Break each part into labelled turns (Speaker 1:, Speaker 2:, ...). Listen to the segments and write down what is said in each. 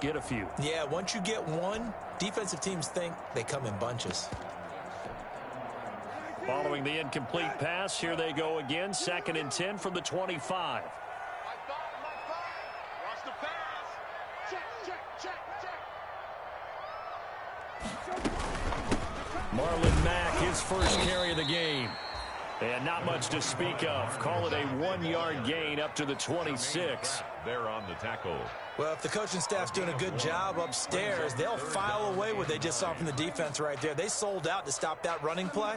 Speaker 1: get a few.
Speaker 2: Yeah, once you get one, defensive teams think they come in bunches.
Speaker 1: Following the incomplete pass, here they go again. 2nd and 10 from the 25. Marlon Mack, his first carry of the game. And not much to speak of. Call it a 1-yard gain up to the 26.
Speaker 3: They're on the tackle.
Speaker 2: Well, if the coaching staff's doing a good job upstairs, they'll file away what they just saw from the defense right there. They sold out to stop that running play.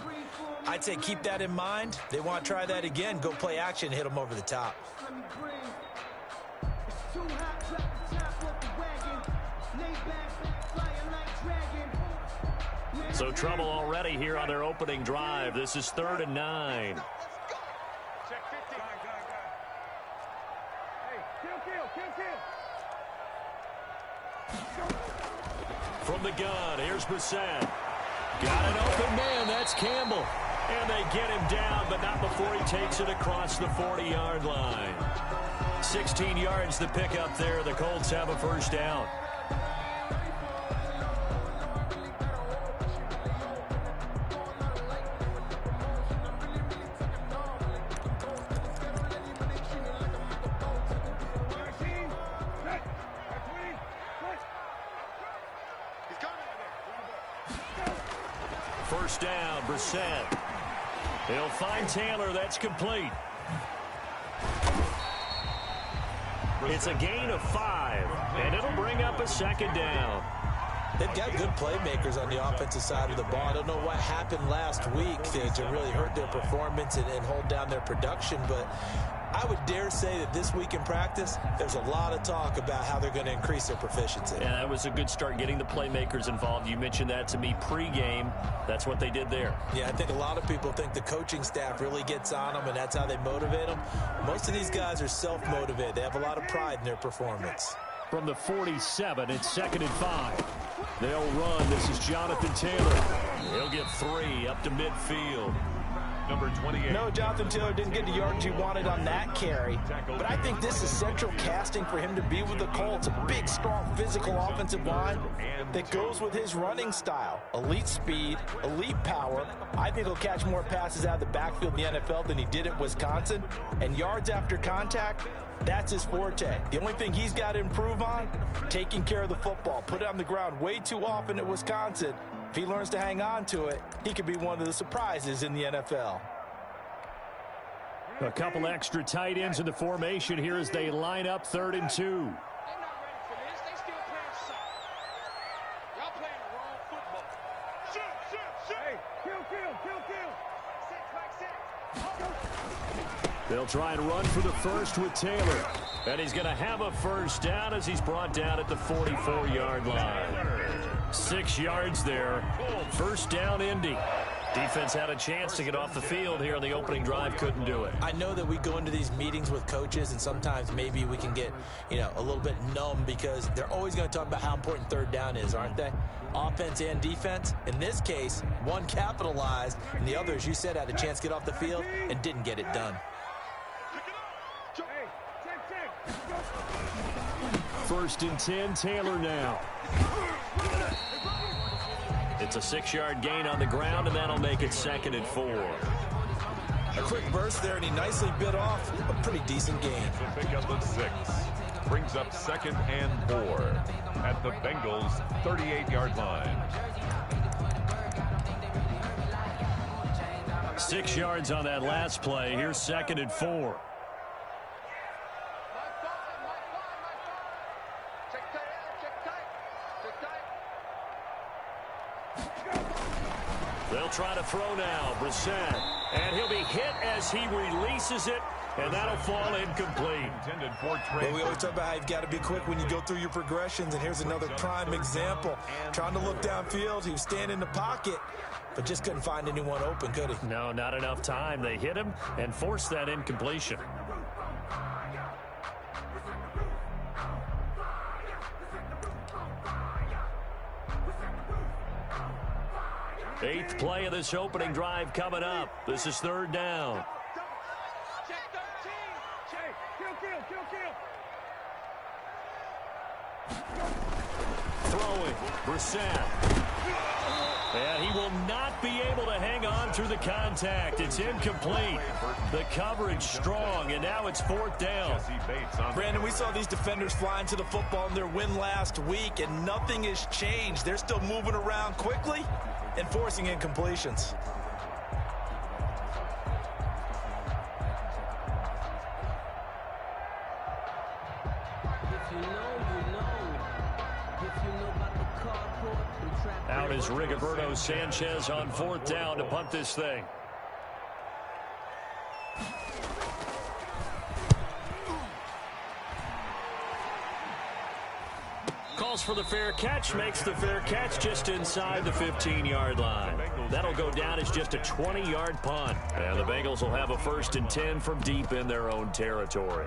Speaker 2: I'd say keep that in mind. They want to try that again. Go play action, hit them over the top.
Speaker 1: So trouble already here on their opening drive. This is 3rd and 9. From the gun, here's Brissett. Got an open man, that's Campbell. And they get him down, but not before he takes it across the 40-yard line. 16 yards to pick up there. The Colts have a first down. First down, Brissett. He'll find Taylor. That's complete. It's a gain of 5, and it'll bring up a 2nd down.
Speaker 2: They've got good playmakers on the offensive side of the ball. I don't know what happened last week to really hurt their performance and hold down their production, but I would dare say that this week in practice, there's a lot of talk about how they're going to increase their proficiency.
Speaker 1: Yeah, that was a good start getting the playmakers involved. You mentioned that to me pregame. That's what they did there.
Speaker 2: Yeah, I think a lot of people think the coaching staff really gets on them, and that's how they motivate them. Most of these guys are self-motivated. They have a lot of pride in their performance.
Speaker 1: From the 47, it's 2nd and 5. They'll run. This is Jonathan Taylor. He'll get 3 up to midfield.
Speaker 3: Number 28.
Speaker 2: No, Jonathan Taylor didn't get the yards he wanted on that carry. But I think this is central casting for him to be with the Colts. A big, strong, physical offensive line that goes with his running style. Elite speed, elite power. I think he'll catch more passes out of the backfield in the NFL than he did at Wisconsin. And yards after contact, that's his forte. The only thing he's got to improve on, taking care of the football. Put it on the ground way too often at Wisconsin. If he learns to hang on to it, he could be one of the surprises in the NFL.
Speaker 1: A couple extra tight ends in the formation here as they line up 3rd and 2. They'll try and run for the first with Taylor. And he's going to have a first down as he's brought down at the 44-yard line. 6 yards there. First down, Indy. Defense had a chance to get off the field here on the opening drive, couldn't do it.
Speaker 2: I know that we go into these meetings with coaches, and sometimes maybe we can get, a little bit numb because they're always going to talk about how important 3rd down is, aren't they? Offense and defense. In this case, one capitalized, and the other, as you said, had a chance to get off the field and didn't get it done.
Speaker 1: 1st and 10, Taylor now. It's a 6-yard gain on the ground, and that'll make it 2nd and 4.
Speaker 2: A quick burst there, and he nicely bit off a pretty decent gain.
Speaker 3: To pick up the 6. Brings up 2nd and 4 at the Bengals' 38-yard line.
Speaker 1: 6 yards on that last play. Here's 2nd and 4. They'll try to throw now. Brissett. And he'll be hit as he releases it, and that'll fall incomplete.
Speaker 2: Well, we always talk about how you've got to be quick when you go through your progressions, and here's another prime example. Trying to look downfield, he was standing in the pocket, but just couldn't find anyone open, could he?
Speaker 1: No, not enough time. They hit him and forced that incompletion. Eighth play of this opening drive coming up. This is 3rd down. throwing. Brissett. And he will not be able to hang on through the contact. It's incomplete. The coverage strong, and now it's 4th down.
Speaker 2: Brandon, we saw these defenders flying to the football in their win last week, and nothing has changed. They're still moving around quickly and forcing incompletions.
Speaker 1: Out is Rigoberto Sanchez on 4th down to punt this thing. Calls for the fair catch, makes the fair catch just inside the 15-yard line. That'll go down as just a 20-yard punt. And the Bengals will have a 1st and 10 from deep in their own territory.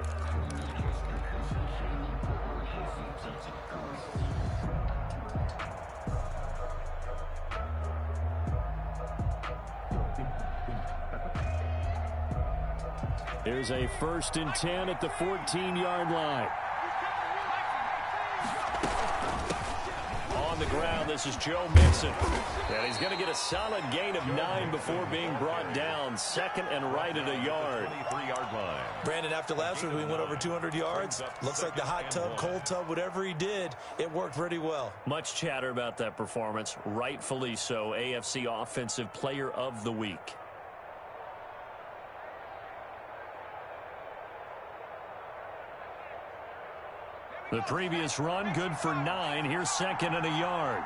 Speaker 1: Here's a 1st and 10 at the 14-yard line. On the ground, this is Joe Mixon. And he's going to get a solid gain of 9 before being brought down. 2nd and right at a yard.
Speaker 3: 23-yard line.
Speaker 2: Brandon, after last week we went over 200 yards. Looks like the hot tub, cold tub, whatever he did, it worked pretty well.
Speaker 1: Much chatter about that performance. Rightfully so. AFC Offensive Player of the Week. The previous run, good for 9. Here's 2nd and a yard.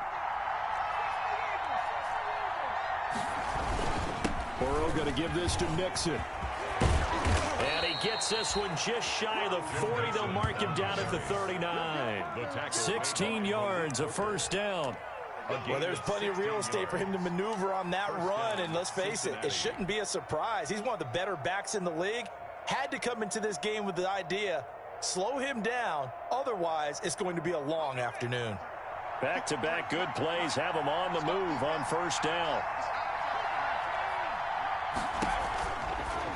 Speaker 1: Burrow going to give this to Mixon. And he gets this one just shy of the 40. They'll mark him down at the 39. 16 yards, a 1st down.
Speaker 2: Well, there's plenty of real estate for him to maneuver on that run, and let's face it, it shouldn't be a surprise. He's one of the better backs in the league. Had to come into this game with the idea, slow him down, otherwise it's going to be a long afternoon.
Speaker 1: Back-to-back good plays have him on the move on 1st down.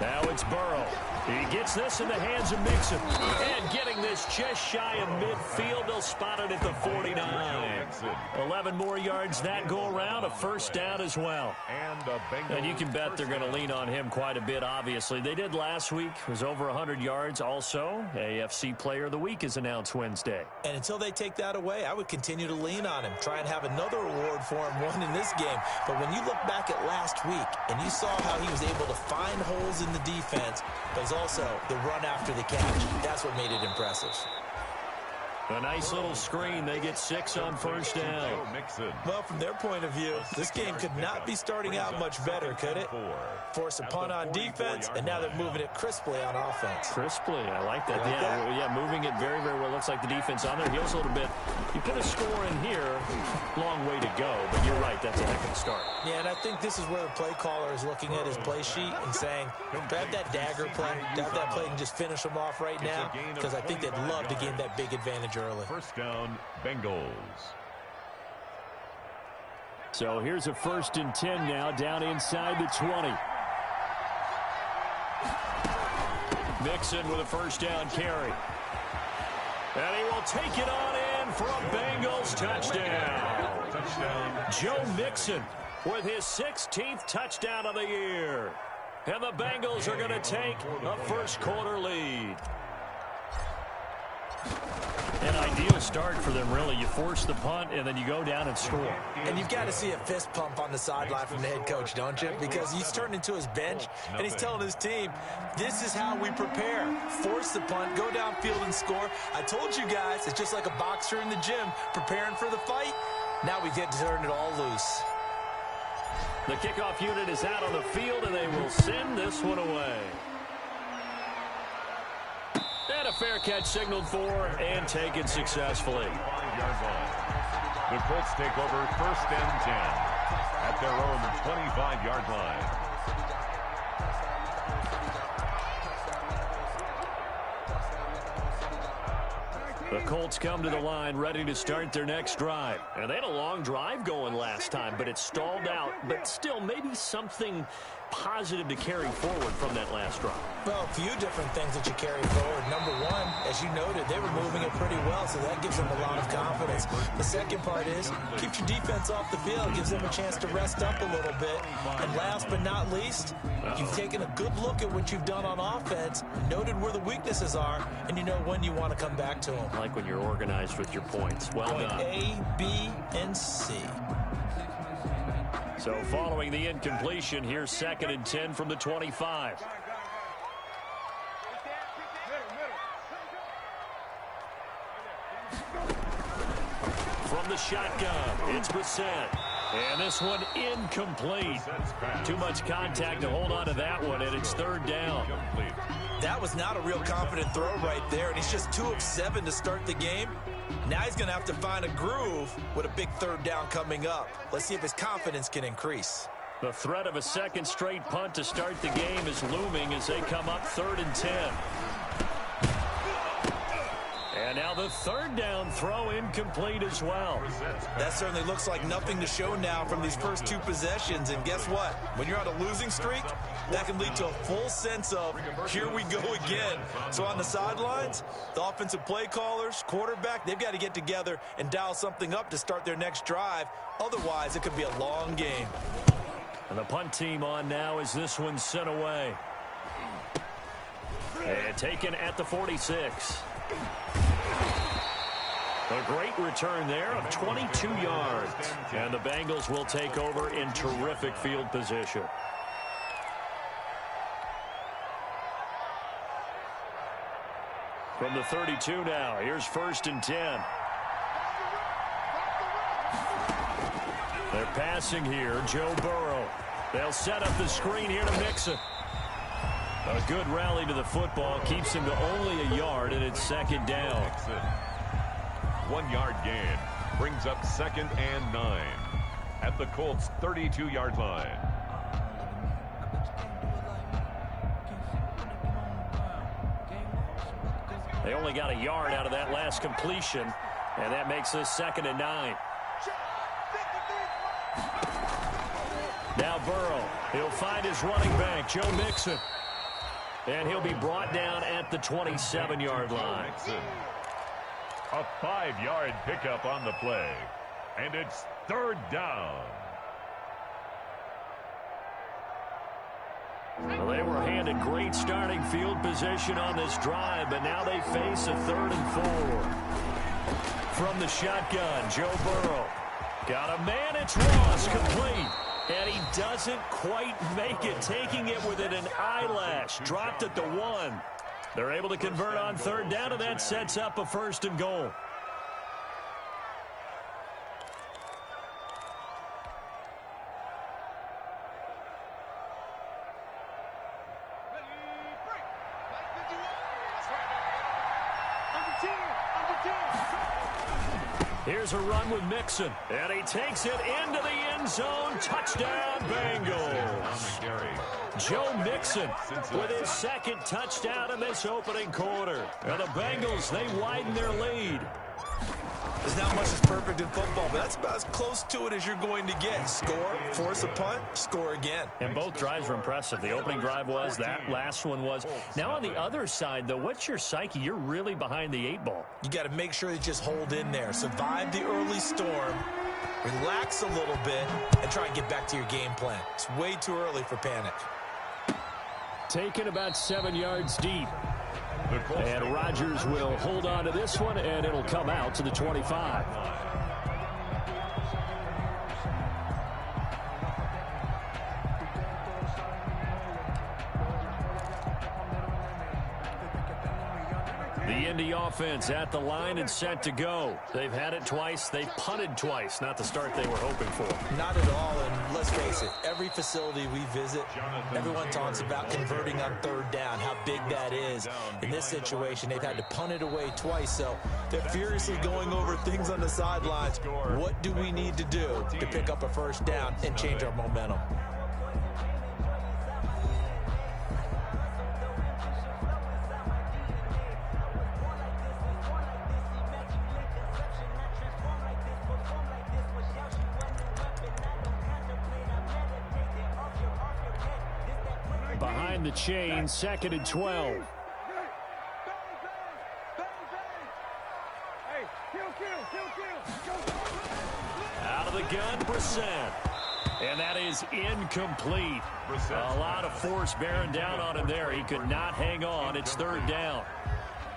Speaker 1: Now it's Burrow. He gets this in the hands of Mixon. And getting this just shy of midfield. They'll spot it at the 49. 11 more yards that go around. A 1st down as well. And you can bet they're going to lean on him quite a bit, obviously. They did last week. It was over 100 yards. Also, AFC Player of the Week is announced Wednesday.
Speaker 2: And until they take that away, I would continue to lean on him. Try and have another award for him, one in this game. But when you look back at last week, and you saw how he was able to find holes in the defense, but it's also the run after the catch. That's what made it impressive.
Speaker 1: A nice little screen. They get 6 on 1st down.
Speaker 2: Well, from their point of view, this game could not be starting out much better, could it? Force a punt on defense, and now they're moving it crisply on offense.
Speaker 1: Crisply, I like that. Yeah, moving it very, very well. Looks like the defense on their heels a little bit. You put a score in here, long way to go, but you're right, that's a heck of a start.
Speaker 2: Yeah, and I think this is where the play caller is looking at his play sheet and saying, grab that dagger play, grab that play and just finish them off right now, because I think they'd love to gain that big advantage early.
Speaker 3: 1st down, Bengals.
Speaker 1: So here's a 1st and 10 now, down inside the 20. Mixon with a 1st down carry. And he will take it on in for a Bengals touchdown. Joe Mixon with his 16th touchdown of the year. And the Bengals are going to take a 1st quarter lead. An ideal start for them, really. You force the punt, and then you go down and score.
Speaker 2: And you've got to see a fist pump on the sideline from the head coach, don't you? Because he's turned into his bench, and he's telling his team, this is how we prepare. Force the punt, go downfield and score. I told you guys, it's just like a boxer in the gym preparing for the fight. Now we get to turn it all loose.
Speaker 1: The kickoff unit is out on the field, and they will send this one away. And a fair catch signaled for and taken successfully.
Speaker 3: 5-yard line. The Colts take over 1st and 10 at their own 25-yard line.
Speaker 1: The Colts come to the line ready to start their next drive. And they had a long drive going last time, but it stalled out. But still, maybe something positive to carry forward from that last drive.
Speaker 2: Well, a few different things that you carry forward. Number one, as you noted, they were moving it pretty well, so that gives them a lot of confidence. The second part is, keeps your defense off the field, gives them a chance to rest up a little bit. And last but not least, you've taken a good look at what you've done on offense, noted where the weaknesses are, and you know when you want to come back to them.
Speaker 1: Like when you're organized with your points. Well
Speaker 2: Point
Speaker 1: done.
Speaker 2: A, B, and C.
Speaker 1: So following the incompletion, here's 2nd and 10 from the 25. From the shotgun, it's Brissett. And this one incomplete. Too much contact to hold on to that one, and it's 3rd down.
Speaker 2: That was not a real confident throw right there, and he's just 2 of 7 to start the game. Now he's going to have to find a groove with a big 3rd down coming up. Let's see if his confidence can increase.
Speaker 1: The threat of a second straight punt to start the game is looming as they come up 3rd and 10. And now the 3rd down throw incomplete as well.
Speaker 2: That certainly looks like nothing to show now from these first 2 possessions. And guess what? When you're on a losing streak, that can lead to a full sense of, here we go again. So on the sidelines, the offensive play callers, quarterback, they've got to get together and dial something up to start their next drive. Otherwise, it could be a long game.
Speaker 1: And the punt team on now as this one's sent away. And taken at the 46. A great return there of 22 yards. And the Bengals will take over in terrific field position. From the 32 now, here's 1st and 10. They're passing here, Joe Burrow. They'll set up the screen here to Mixon. A good rally to the football keeps him to only a yard, and it's 2nd down.
Speaker 3: 1-yard gain brings up 2nd and 9 at the Colts' 32-yard line.
Speaker 1: They only got a yard out of that last completion, and that makes this 2nd and 9. Now Burrow, he'll find his running back, Joe Mixon. And he'll be brought down at the 27-yard line.
Speaker 3: A 5-yard pickup on the play. And it's 3rd down.
Speaker 1: Well, they were handed great starting field position on this drive, but now they face a 3rd and 4. From the shotgun, Joe Burrow. Got a man, it's Ross, complete. And he doesn't quite make it, taking it within an eyelash. Dropped at the 1. They're able to convert on 3rd down, and that sets up a 1st and goal. Here's a run with Mixon, and he takes it into the end zone. Touchdown, Bengals. Joe Mixon with his 2nd touchdown in this opening quarter. And the Bengals, they widen their lead.
Speaker 2: There's not much that's perfect in football, but that's about as close to it as you're going to get. Score, force a punt, score again.
Speaker 1: And both drives were impressive. The opening drive was, that last one was. Now on the other side, though, what's your psyche? You're really behind the 8 ball.
Speaker 2: You got to make sure you just hold in there. Survive the early storm, relax a little bit, and try and get back to your game plan. It's way too early for panic.
Speaker 1: Taken about 7 yards deep. And Rodgers will hold on to this one, and it'll come out to the 25. The Indy offense at the line and set to go. They've had it twice. They've punted twice. Not the start they were hoping for.
Speaker 2: Not at all, and let's face it, every facility we visit, everyone talks about converting on 3rd down, how big that is. In this situation, they've had to punt it away twice, so they're furiously going over things on the sidelines. What do we need to do to pick up a 1st down and change our momentum?
Speaker 1: behind the chain, 2nd and 12. Out of the gun, Brissett. And that is incomplete. A lot of force bearing down on him there. He could not hang on. It's 3rd down.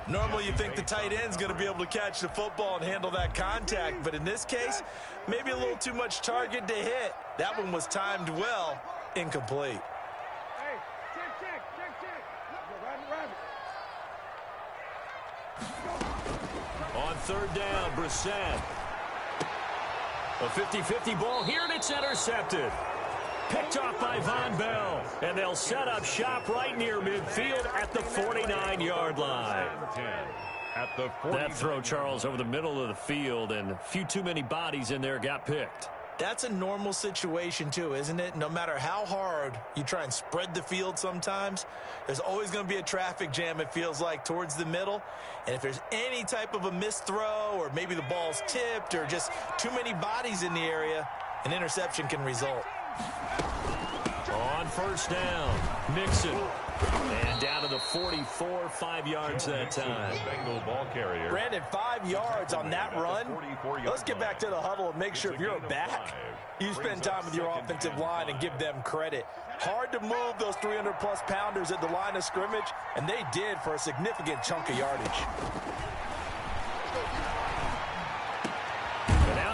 Speaker 2: Normally you think the tight end's going to be able to catch the football and handle that contact, but in this case, maybe a little too much target to hit. That one was timed well, incomplete.
Speaker 1: On 3rd down, Brissett. A 50-50 ball here, and it's intercepted. Picked off by Von Bell. And they'll set up shop right near midfield at the 49-yard line. That throw, Charles, over the middle of the field, and a few too many bodies in there got picked.
Speaker 2: That's a normal situation, too, isn't it? No matter how hard you try and spread the field sometimes, there's always going to be a traffic jam, it feels like, towards the middle. And if there's any type of a missed throw, or maybe the ball's tipped, or just too many bodies in the area, an interception can result.
Speaker 1: On 1st down, Mixon. And down to the 44, 5 yards that time.
Speaker 3: Bengal ball carrier.
Speaker 2: Brandon, 5 yards on that run. Let's get back to the huddle and make sure if you're a back, you spend time with your offensive line and give them credit. Hard to move those 300-plus pounders at the line of scrimmage, and they did for a significant chunk of yardage.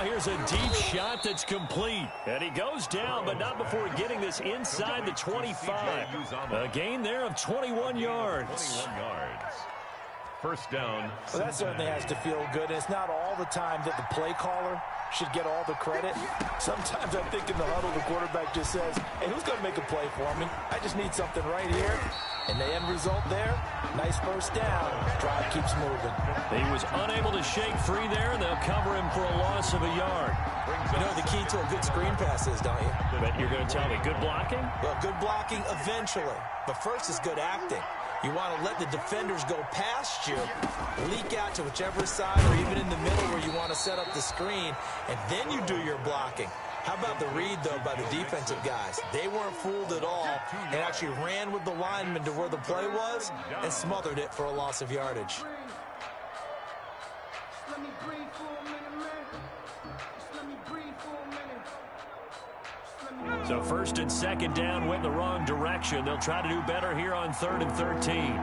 Speaker 1: Here's a deep shot that's complete. And he goes down, but not before getting this inside the 25. A gain there of 21 yards.
Speaker 3: 1st down.
Speaker 2: Well, that certainly has to feel good. It's not all the time that the play caller should get all the credit. Sometimes I think in the huddle, the quarterback just says, hey, who's going to make a play for me? I just need something right here. And the end result there, nice 1st down. Drive keeps moving.
Speaker 1: He was unable to shake free there, and they'll cover him for a loss of a yard.
Speaker 2: You know the key to a good screen pass is, don't you?
Speaker 1: But you're going to tell me, good blocking?
Speaker 2: Well, good blocking eventually. But first is good acting. You want to let the defenders go past you, leak out to whichever side or even in the middle where you want to set up the screen, and then you do your blocking. How about the read, though, by the defensive guys? They weren't fooled at all and actually ran with the lineman to where the play was and smothered it for a loss of yardage.
Speaker 1: So 1st and 2nd down went in the wrong direction. They'll try to do better here on 3rd and 13.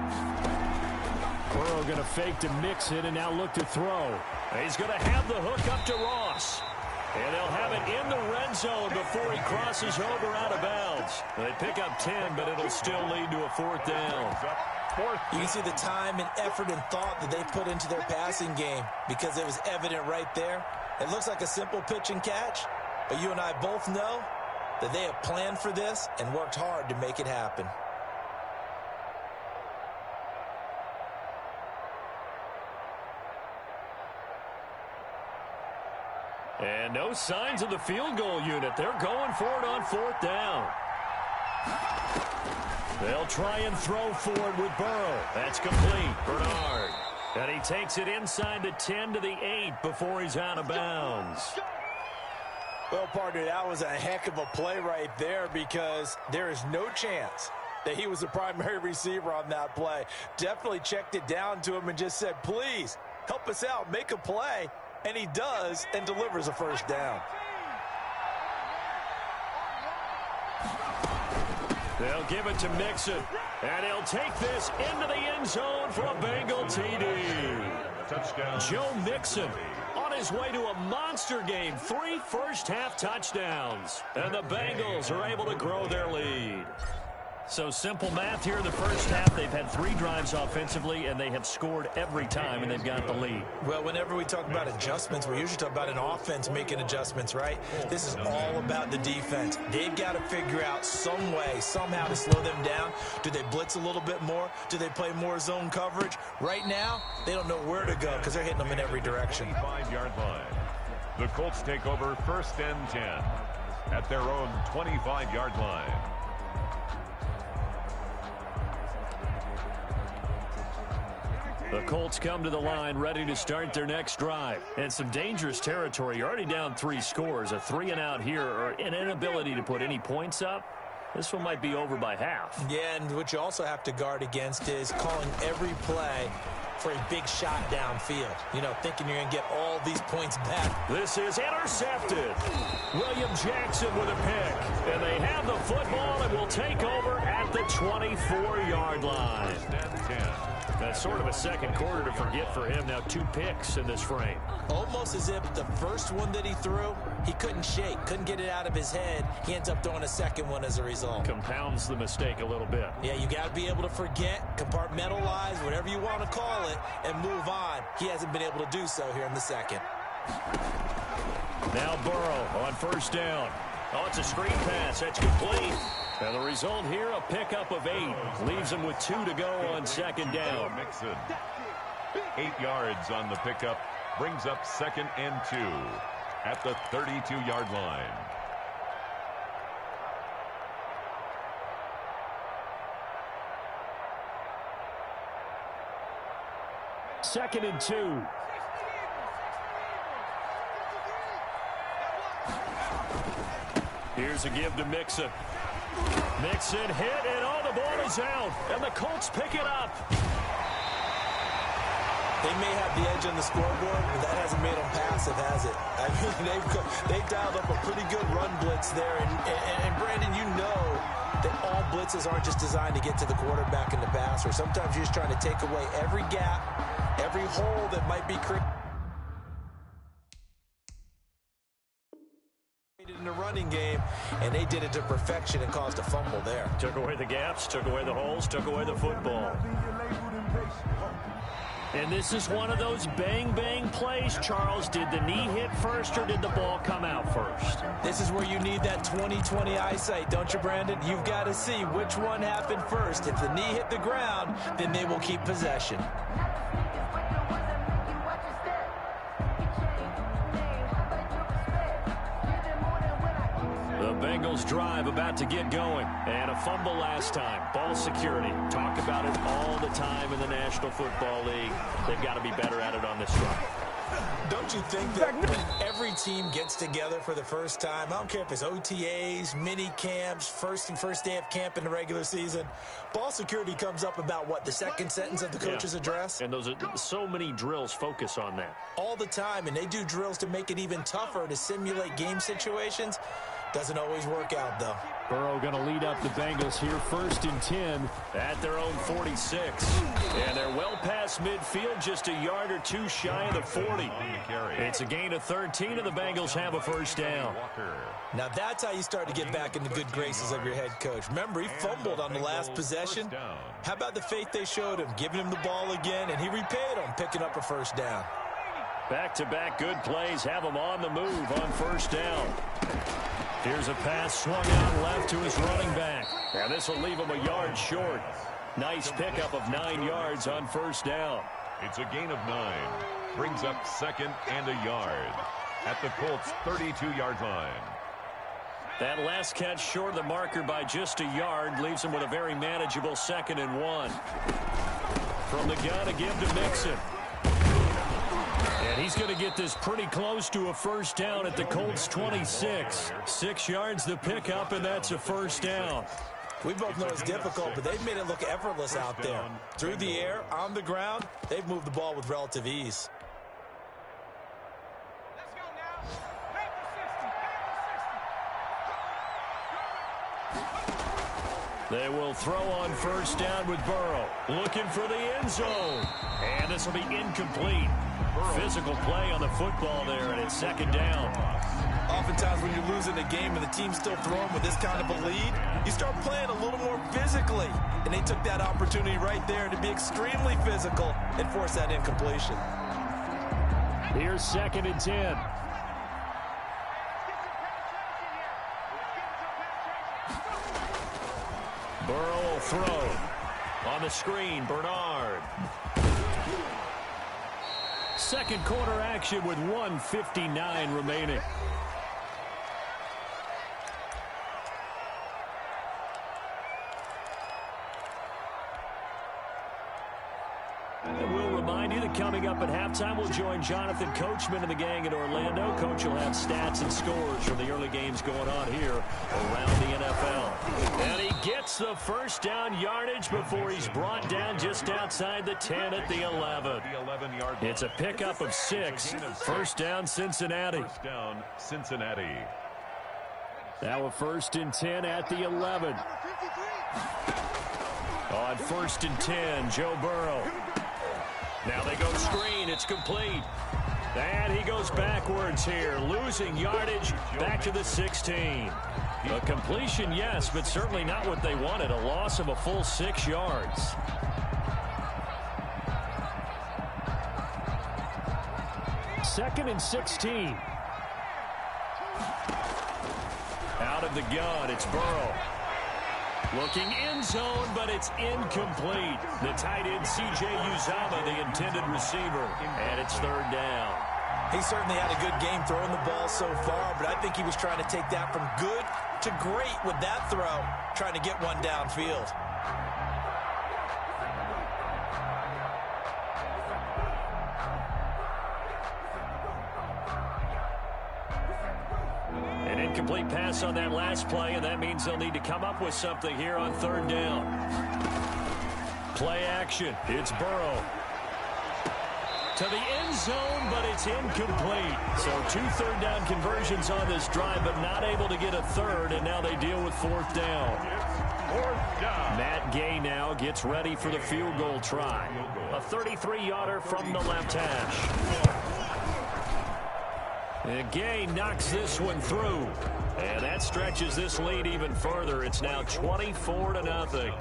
Speaker 1: Burrow going to fake to Mixon and now look to throw. He's going to have the hook up to Ross. And they'll have it in the red zone before he crosses over out of bounds. They pick up 10, but it'll still lead to a 4th down.
Speaker 2: You can see the time and effort and thought that they put into their passing game because it was evident right there. It looks like a simple pitch and catch, but you and I both know that they have planned for this and worked hard to make it happen.
Speaker 1: And no signs of the field goal unit. They're going for it on 4th down. They'll try and throw forward with Burrow. That's complete. Bernard. And he takes it inside the 10 to the 8 before he's out of bounds.
Speaker 2: Well, partner, that was a heck of a play right there because there is no chance that he was the primary receiver on that play. Definitely checked it down to him and just said, please, help us out, make a play. And he does and delivers a 1st down.
Speaker 1: They'll give it to Mixon. And he'll take this into the end zone for a Bengal TD.
Speaker 3: Touchdown.
Speaker 1: Joe Mixon on his way to a monster game. 3 first-half touchdowns. And the Bengals are able to grow their lead. So simple math here in the first half. They've had 3 drives offensively, and they have scored every time, and they've got the lead.
Speaker 2: Well, whenever we talk about adjustments, we usually talk about an offense making adjustments, right? This is all about the defense. They've got to figure out some way, somehow to slow them down. Do they blitz a little bit more? Do they play more zone coverage? Right now, they don't know where to go because they're hitting them in every direction.
Speaker 3: 5-yard line. The Colts take over 1st and 10 at their own 25-yard line.
Speaker 1: The Colts come to the line ready to start their next drive. And some dangerous territory. You're already down 3 scores. A 3-and-out here or an inability to put any points up. This one might be over by half.
Speaker 2: Yeah, and what you also have to guard against is calling every play for a big shot downfield. You know, thinking you're going to get all these points back.
Speaker 1: This is intercepted. William Jackson with a pick. And they have the football and will take over at the 24-yard line. That's sort of a second quarter to forget for him. Now 2 picks in this frame.
Speaker 2: Almost as if the first one that he threw, he couldn't shake, couldn't get it out of his head. He ends up throwing a second one as a result.
Speaker 1: Compounds the mistake a little bit.
Speaker 2: Yeah, you got to be able to forget, compartmentalize, whatever you want to call it, and move on. He hasn't been able to do so here in the second.
Speaker 1: Now Burrow on first down. Oh, it's a screen pass. That's complete. And the result here, a pickup of 8. Leaves him with 2 to go on second down.
Speaker 3: Mixon. 8 yards on the pickup. Brings up 2nd and 2 at the 32-yard line.
Speaker 1: Second and 2. Here's a give to Mixon. Mixon hit, and oh, the ball is out. And the Colts pick it up.
Speaker 2: They may have the edge on the scoreboard, but that hasn't made them passive, has it? I mean, they've dialed up a pretty good run blitz there. And Brandon, you know that all blitzes aren't just designed to get to the quarterback in the passer. Sometimes you're just trying to take away every gap, every hole that might be created in the running game, and they did it to perfection and caused a fumble there.
Speaker 1: Took away the gaps, took away the holes, took away the football. And this is one of those bang-bang plays, Charles. Did the knee hit first or did the ball come out first?
Speaker 2: This is where you need that 20/20 eyesight, don't you, Brandon? You've got to see which one happened first. If the knee hit the ground, then they will keep possession.
Speaker 1: The Bengals drive about to get going. And a fumble last time. Ball security. Talk about it all the time in the National Football League. They've got to be better at it on this drive.
Speaker 2: Don't you think that when every team gets together for the first time, I don't care if it's OTAs, mini camps, first day of camp in the regular season, ball security comes up about, what, the second sentence of the coach's address?
Speaker 1: And those are so many drills focus on that.
Speaker 2: All the time, and they do drills to make it even tougher to simulate game situations. Doesn't always work out, though.
Speaker 1: Burrow going to lead up the Bengals here, 1st and 10 at their own 46. And they're well past midfield, just a yard or 2 shy of the 40. It's a gain of 13, and the Bengals have a first down.
Speaker 2: Now that's how you start to get back in the good graces of your head coach. Remember, he fumbled on the last possession. How about the faith they showed him, giving him the ball again, and he repaid him, picking up a first down.
Speaker 1: Back-to-back good plays have him on the move on first down. Here's a pass swung out left to his running back. And this will leave him a yard short. Nice pickup of 9 yards on first down.
Speaker 3: It's a gain of 9. Brings up 2nd and a yard at the Colts' 32-yard line.
Speaker 1: That last catch short of the marker by just a yard leaves him with a very manageable 2nd and 1. From the gun, a give to Mixon. And he's going to get this pretty close to a first down at the Colts' 26. 6 yards the pickup, and that's a first down.
Speaker 2: We both know it's difficult, but they've made it look effortless out there. Through the air, on the ground, they've moved the ball with relative ease.
Speaker 4: Let's go now. Make the 60.
Speaker 1: They will throw on first down with Burrow. Looking for the end zone. And this will be incomplete. Physical play on the football there, and it's 2nd down.
Speaker 2: Oftentimes when you're losing a game and the team's still throwing with this kind of a lead, you start playing a little more physically. And they took that opportunity right there to be extremely physical and force that incompletion.
Speaker 1: Here's 2nd and 10. Burrow will throw. On the screen, Bernard. Second quarter action with 1:59 remaining. And we'll remind you that coming up at halftime, halftime, we'll join Jonathan Coachman and the gang in Orlando. Coach will have stats and scores from the early games going on here around the NFL. And he gets the first down yardage before he's brought down just outside the 10 at the 11. It's a pickup of 6. First down, Cincinnati.
Speaker 3: First down, Cincinnati.
Speaker 1: Now a 1st and 10 at the 11. On 1st and 10, Joe Burrow. Now they go screen. It's complete. And he goes backwards here, losing yardage back to the 16. A completion, yes, but certainly not what they wanted. A loss of a full 6 yards. Second and 16. Out of the gun, it's Burrow. Looking end zone, but it's incomplete. The tight end, C.J. Uzomah, the intended receiver. And it's 3rd down.
Speaker 2: He certainly had a good game throwing the ball so far, but I think he was trying to take that from good to great with that throw, trying to get one downfield.
Speaker 1: An incomplete pass on that last play, and that means they'll need to come up with something here on 3rd down. Play action. It's Burrow. To the end zone, but it's incomplete. So 2 3rd down conversions on this drive, but not able to get a 3rd, and now they deal with 4th down.
Speaker 3: 4th down.
Speaker 1: Matt Gay now gets ready for the field goal try. A 33-yarder from the left hash. And Gay knocks this one through. And that stretches this lead even further. It's now 24-0.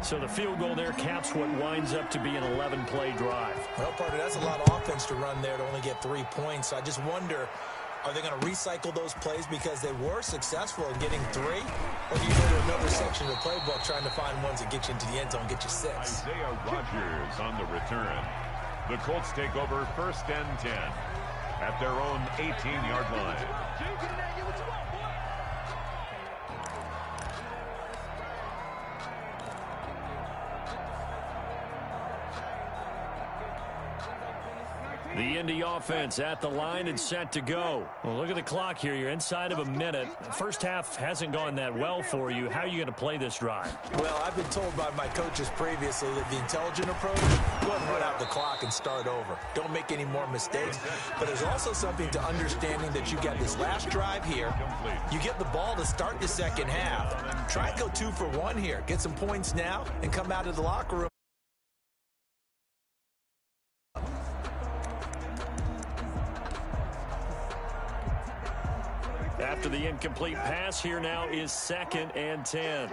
Speaker 1: So the field goal there caps what winds up to be an 11-play drive.
Speaker 2: Well, partner, that's a lot of offense to run there to only get 3 points. I just wonder, are they going to recycle those plays because they were successful in getting 3? Or do you go to another section of the playbook trying to find ones that get you into the end zone, get you 6?
Speaker 3: Isaiah Rodgers on the return. The Colts take over 1st and 10 at their own 18-yard line.
Speaker 1: The Indy offense at the line and set to go. Well, look at the clock here. You're inside of a minute. The first half hasn't gone that well for you. How are you going to play this drive?
Speaker 2: Well, I've been told by my coaches previously that the intelligent approach, go ahead and run out the clock and start over. Don't make any more mistakes. But there's also something to understanding that you got this last drive here. You get the ball to start the second half. Try and go 2 for 1 here. Get some points now and come out of the locker room.
Speaker 1: After the incomplete pass, here now is 2nd and 10.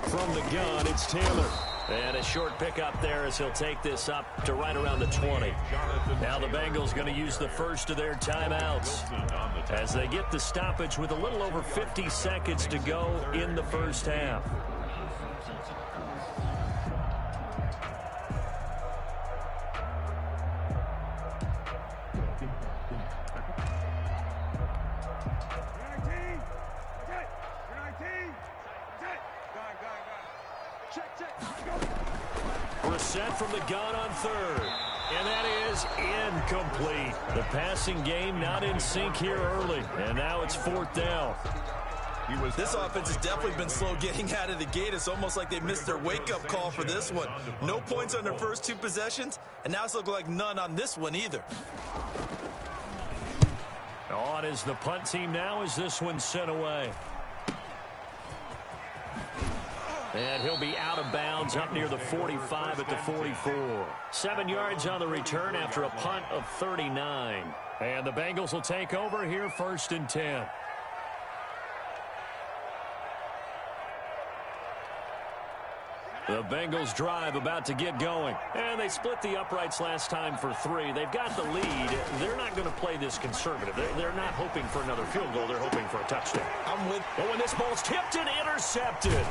Speaker 1: From the gun, it's Taylor. And a short pickup there as he'll take this up to right around the 20. Now the Bengals going to use the first of their timeouts as they get the stoppage with a little over 50 seconds to go in the first half. Brissett from the gun on 3rd. And that is incomplete. The passing game not in sync here early. And now it's 4th down.
Speaker 2: This offense has definitely been slow getting out of the gate. It's almost like they missed their wake-up call for this one. No points on their first 2 possessions, and now it's looking like none on this one either.
Speaker 1: On is the punt team now as this one's sent away. And he'll be out of bounds up near the 45 at the 44. 7 yards on the return after a punt of 39. And the Bengals will take over here 1st and 10. The Bengals drive about to get going. And they split the uprights last time for 3. They've got the lead. They're not going to play this conservative. They're not hoping for another field goal. They're hoping for a touchdown. But when this ball's tipped and intercepted.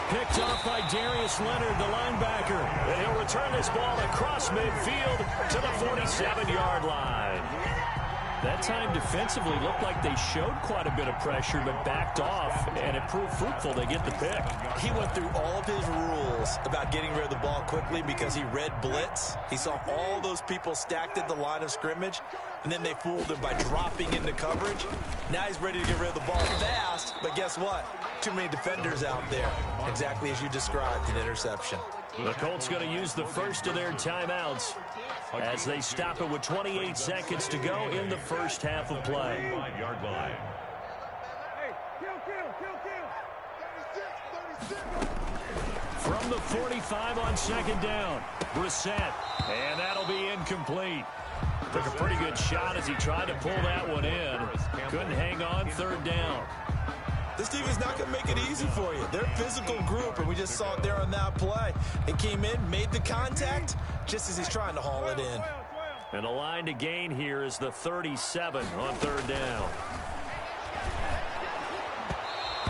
Speaker 1: Picked off by Darius Leonard, the linebacker. And he'll return this ball across midfield to the 47-yard line. That time defensively looked like they showed quite a bit of pressure but backed off, and it proved fruitful. They get the pick.
Speaker 2: He went through all of his rules about getting rid of the ball quickly because he read blitz. He saw all those people stacked at the line of scrimmage, and then they fooled him by dropping into coverage. Now he's ready to get rid of the ball fast, but guess what? Too many defenders out there. Exactly as you described, an interception.
Speaker 1: The Colts going to use the first of their timeouts as they stop it with 28 seconds to go in the first half of play.
Speaker 3: 5-yard line.
Speaker 1: From the 45 on second down, Brissett, and that'll be incomplete. Took a pretty good shot as he tried to pull that one in. Couldn't hang on, third down.
Speaker 2: This team is not going to make it easy for you. They're a physical group, and we just saw it there on that play. They came in, made the contact, just as he's trying to haul it in.
Speaker 1: And the line to gain here is the 37 on third down.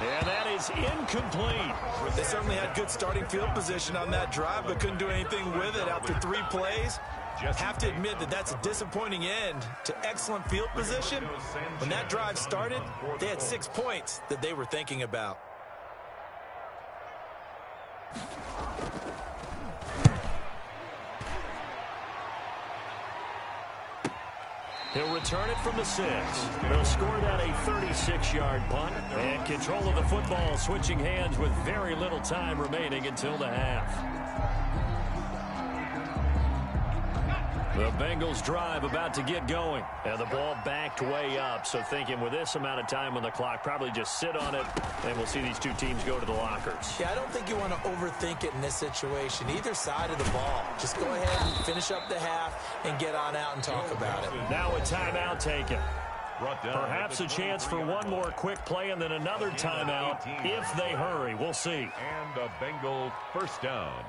Speaker 1: And that is incomplete.
Speaker 2: They certainly had good starting field position on that drive, but couldn't do anything with it after 3 plays. Have to admit that that's a disappointing end to excellent field position. When that drive started, they had 6 points that they were thinking about.
Speaker 1: He'll return it from the 6. They'll score that a 36-yard punt. And control of the football switching hands with very little time remaining until the half. The Bengals drive about to get going. And the ball backed way up. So thinking with this amount of time on the clock, probably just sit on it, and we'll see these two teams go to the lockers.
Speaker 2: Yeah, I don't think you want to overthink it in this situation. Either side of the ball. Just go ahead and finish up the half and get on out and talk about it.
Speaker 1: Now a timeout taken. Perhaps a chance for one more quick play and then another timeout if they hurry. We'll see.
Speaker 3: And a Bengal first down.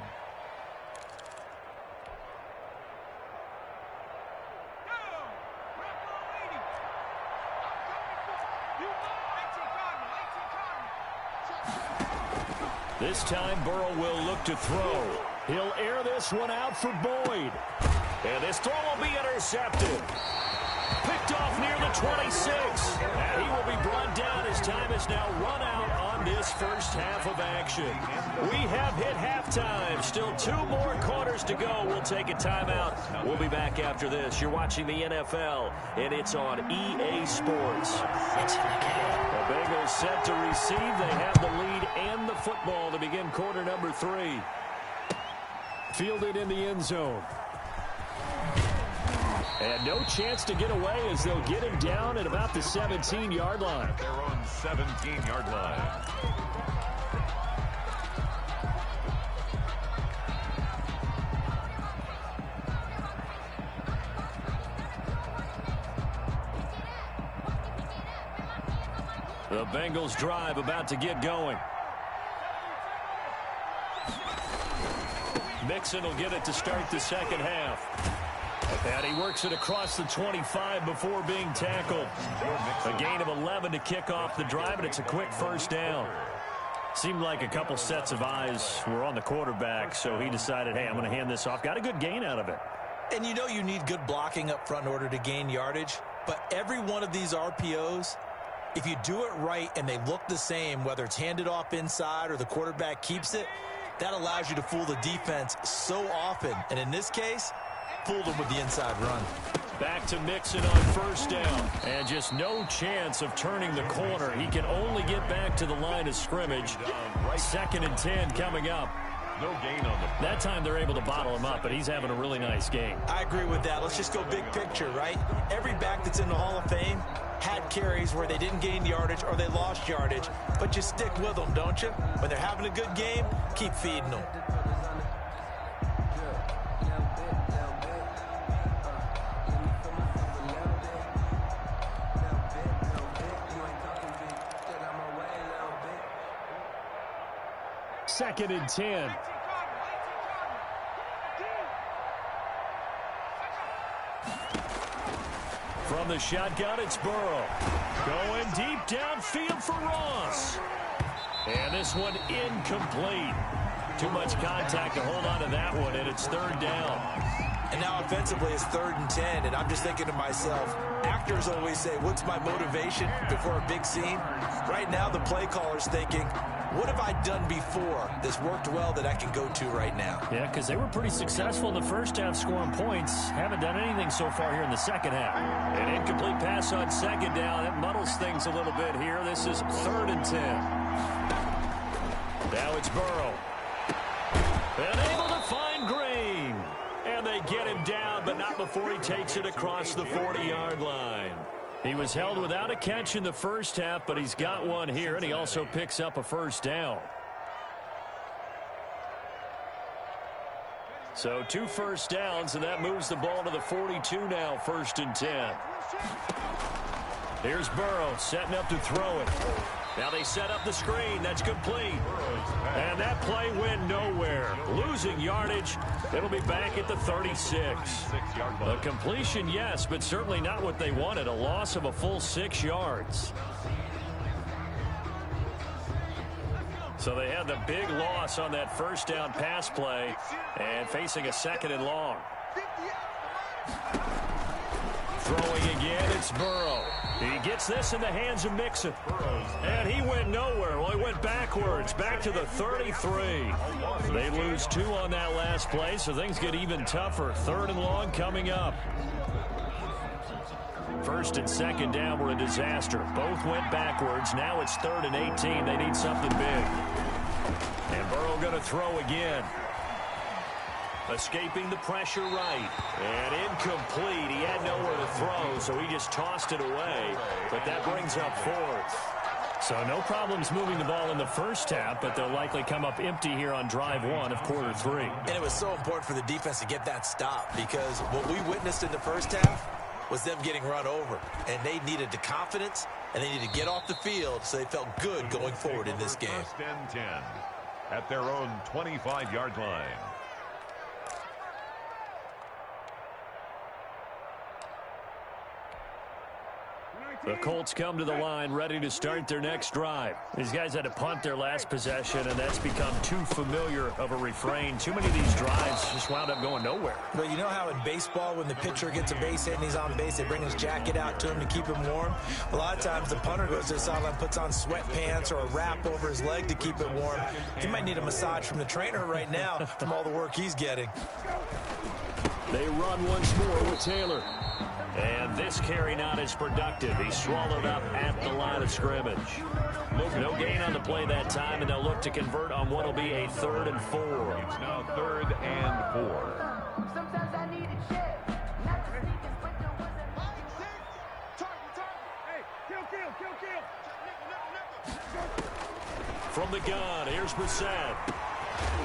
Speaker 1: This time, Burrow will look to throw. He'll air this one out for Boyd. And this throw will be intercepted. Picked off near the 26. And he will be brought down as time is now run out on this first half of action. We have hit halftime. Still 2 more quarters to go. We'll take a timeout. We'll be back after this. You're watching the NFL, and it's on EA Sports. The Bengals set to receive. They have the lead and the football to begin quarter number 3. Fielded in the end zone. And no chance to get away as they'll get him down at about the 17-yard line.
Speaker 3: They're on 17-yard line.
Speaker 1: The Bengals drive about to get going. Mixon will get it to start the second half. And he works it across the 25 before being tackled. A gain of 11 to kick off the drive, and it's a quick first down. Seemed like a couple sets of eyes were on the quarterback, so he decided, hey, I'm going to hand this off. Got a good gain out of it.
Speaker 2: And you know you need good blocking up front in order to gain yardage, but every one of these RPOs, if you do it right and they look the same, whether it's handed off inside or the quarterback keeps it, that allows you to fool the defense so often. And in this case, fooled him with the inside run.
Speaker 1: Back to Mixon on first down. And just no chance of turning the corner. He can only get back to the line of scrimmage. 2nd and 10 coming up.
Speaker 3: No gain on the play.
Speaker 1: That time they're able to bottle him up, but he's having a really nice game.
Speaker 2: I agree with that. Let's just go big picture, right? Every back that's in the Hall of Fame had carries where they didn't gain yardage or they lost yardage, but you stick with them, don't you? When they're having a good game, keep feeding them.
Speaker 1: Second and 10. From the shotgun, it's Burrow. Going deep downfield for Ross. And this one incomplete. Too much contact to hold on to that one, and it's third down.
Speaker 2: And now offensively it's 3rd and 10, and I'm just thinking to myself, actors always say, what's my motivation before a big scene? Right now the play caller's thinking, what have I done before that's worked well that I can go to right now?
Speaker 1: Yeah, because they were pretty successful in the first half scoring points. Haven't done anything so far here in the second half. An incomplete pass on second down. It muddles things a little bit here. This is 3rd and 10. Now it's Burrow. And able to find Green. And they get him down, but not before he takes it across the 40-yard line. He was held without a catch in the first half, but he's got one here, and he also picks up a first down. So 2 first downs, and that moves the ball to the 42 now, 1st and 10. Here's Burrow setting up to throw it. Now they set up the screen. That's complete. And that play went nowhere. Losing yardage. It'll be back at the 36. A completion, yes, but certainly not what they wanted. A loss of a full 6 yards. So they had the big loss on that first down pass play and facing a 2nd and long. Throwing again, it's Burrow. He gets this in the hands of Mixon. And he went nowhere. Well, he went backwards, back to the 33. They lose 2 on that last play, so things get even tougher. 3rd and long coming up. 1st and 2nd down were a disaster. Both went backwards. Now it's 3rd and 18. They need something big. And Burrow going to throw again. Escaping the pressure right. And incomplete. He had nowhere to throw, so he just tossed it away. But that brings up 4th. So no problems moving the ball in the first half, but they'll likely come up empty here on drive 1 of quarter 3.
Speaker 2: And it was so important for the defense to get that stop, because what we witnessed in the first half was them getting run over. And they needed the confidence, and they needed to get off the field so they felt good going forward in this game.
Speaker 3: 1st and 10 at their own 25-yard line.
Speaker 1: The Colts come to the line ready to start their next drive. These guys had to punt their last possession, and that's become too familiar of a refrain. Too many of these drives just wound up going nowhere.
Speaker 2: But you know how in baseball, when the pitcher gets a base hit and he's on base, they bring his jacket out to him to keep him warm? A lot of times the punter goes to the sideline, puts on sweatpants or a wrap over his leg to keep it warm. He might need a massage from the trainer right now from all the work he's getting.
Speaker 1: They run once more with Taylor. And this carry not as productive. He's swallowed up at the line of scrimmage. No gain on the play that time, and they'll look to convert on what will be a 3rd and 4.
Speaker 3: It's now 3rd and 4.
Speaker 4: Sometimes I need a check. Not to sneak and split the
Speaker 1: From the gun, here's Brissett.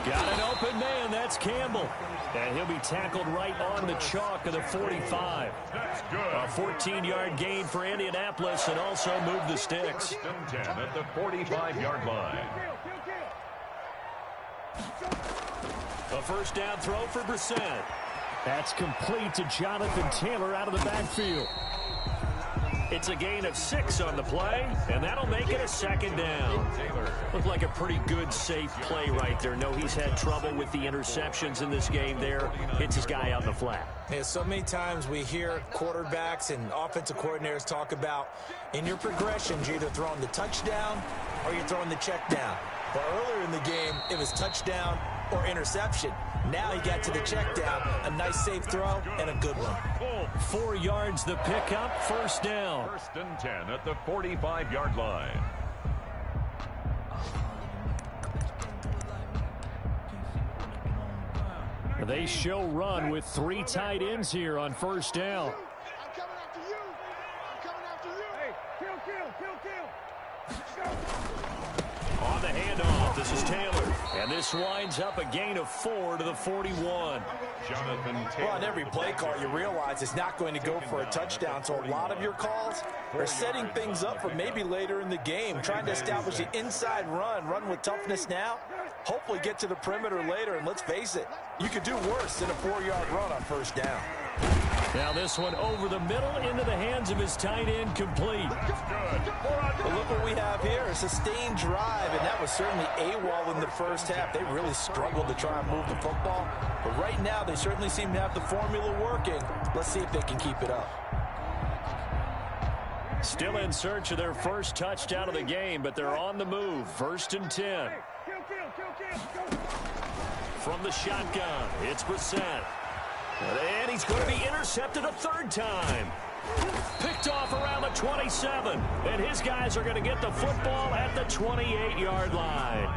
Speaker 1: Got an open man, that's Campbell. And he'll be tackled right on the chalk of the 45.
Speaker 3: That's good.
Speaker 1: A 14-yard gain for Indianapolis and also move the sticks.
Speaker 3: 1st and 10 at the 45-yard line.
Speaker 1: A first down throw for Brissett. That's complete to Jonathan Taylor out of the backfield. It's a gain of 6 on the play, and that'll make it a 2nd down. Looked like a pretty good, safe play right there. No, he's had trouble with the interceptions in this game there. Hits his guy out in the flat.
Speaker 2: Yeah, so many times we hear quarterbacks and offensive coordinators talk about in your progressions, you're either throwing the touchdown or you're throwing the check down. But earlier in the game, it was touchdown or interception. Now he got to the check down, a nice safe throw, and a good one.
Speaker 1: 4 yards the pickup, 1st down.
Speaker 3: 1st and 10 at the 45-yard line.
Speaker 1: They show run with 3 tight ends here on 1st down.
Speaker 4: I'm coming after you. I'm coming after you. Hey, kill.
Speaker 1: On the handoff, this is Taylor. And this winds up a gain of 4 to the 41.
Speaker 3: Jonathan Taylor.
Speaker 2: Well, on every play call, you realize it's not going to go for a touchdown. So a lot of your calls are setting things up for maybe later in the game, trying to establish the inside run with toughness now. Hopefully get to the perimeter later, and let's face it, you could do worse than a 4-yard run on 1st down.
Speaker 1: Now this one over the middle into the hands of his tight end, complete.
Speaker 2: Well, look what we have here, a sustained drive, and that was certainly AWOL in the first half. They really struggled to try and move the football, but right now they certainly seem to have the formula working. Let's see if they can keep it up.
Speaker 1: Still in search of their first touchdown of the game, but they're on the move. 1st and 10. From the shotgun, it's Brissett. And he's going to be intercepted a third time. Picked off around the 27. And his guys are going to get the football at the 28-yard line.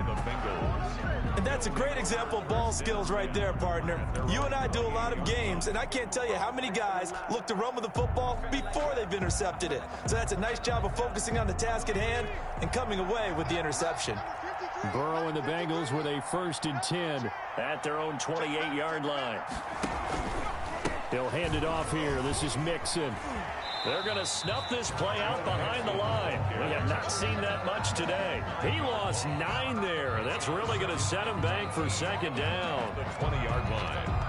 Speaker 2: And that's a great example of ball skills right there, partner. You and I do a lot of games, and I can't tell you how many guys look to run with the football before they've intercepted it. So that's a nice job of focusing on the task at hand and coming away with the interception.
Speaker 1: Burrow and the Bengals with a 1st and 10 at their own 28-yard line. They'll hand it off here. This is Mixon. They're going to snuff this play out behind the line. We have not seen that much today. He lost 9 there. That's really going to set him back for 2nd down.
Speaker 3: The 20-yard line.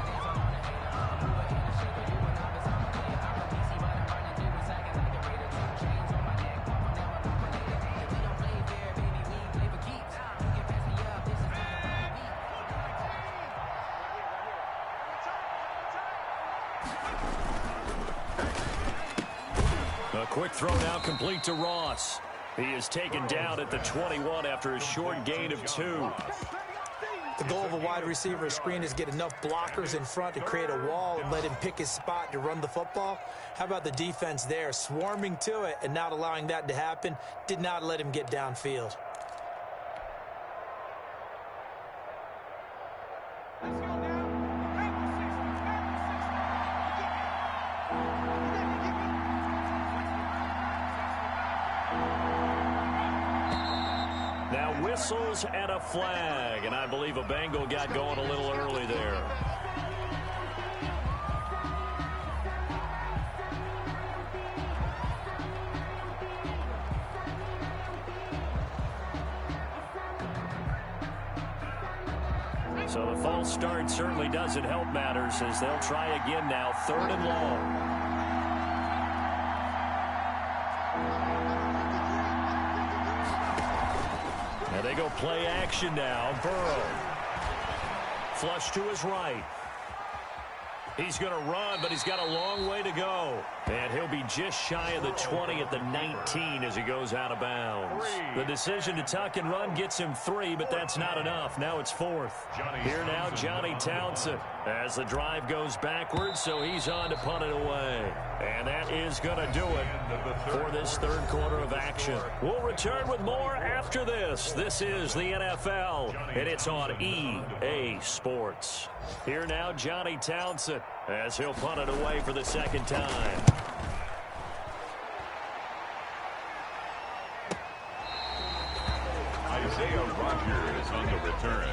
Speaker 1: A quick throw now complete to Ross. He is taken down at the 21 after a short gain of 2.
Speaker 2: The goal of a wide receiver screen is get enough blockers in front to create a wall and let him pick his spot to run the football. How about the defense there, swarming to it and not allowing that to happen? Did not let him get downfield.
Speaker 1: Whistles and a flag, and I believe a Bengal got going a little early there. So the false start certainly doesn't help matters as they'll try again now, 3rd and long. They go play action now. Burrow. Flush to his right. He's going to run, but he's got a long way to go. And he'll be just shy of the 20 at the 19 as he goes out of bounds. The decision to tuck and run gets him 3, but that's not enough. Now it's 4th. Here now, Johnny Townsend as the drive goes backwards, so he's on to punt it away. And that is going to do it for this 3rd quarter of action. We'll return with more after this. This is the NFL, and it's on EA Sports. Here now, Johnny Townsend as he'll punt it away for the 2nd time.
Speaker 3: Isaiah Rodgers on the return.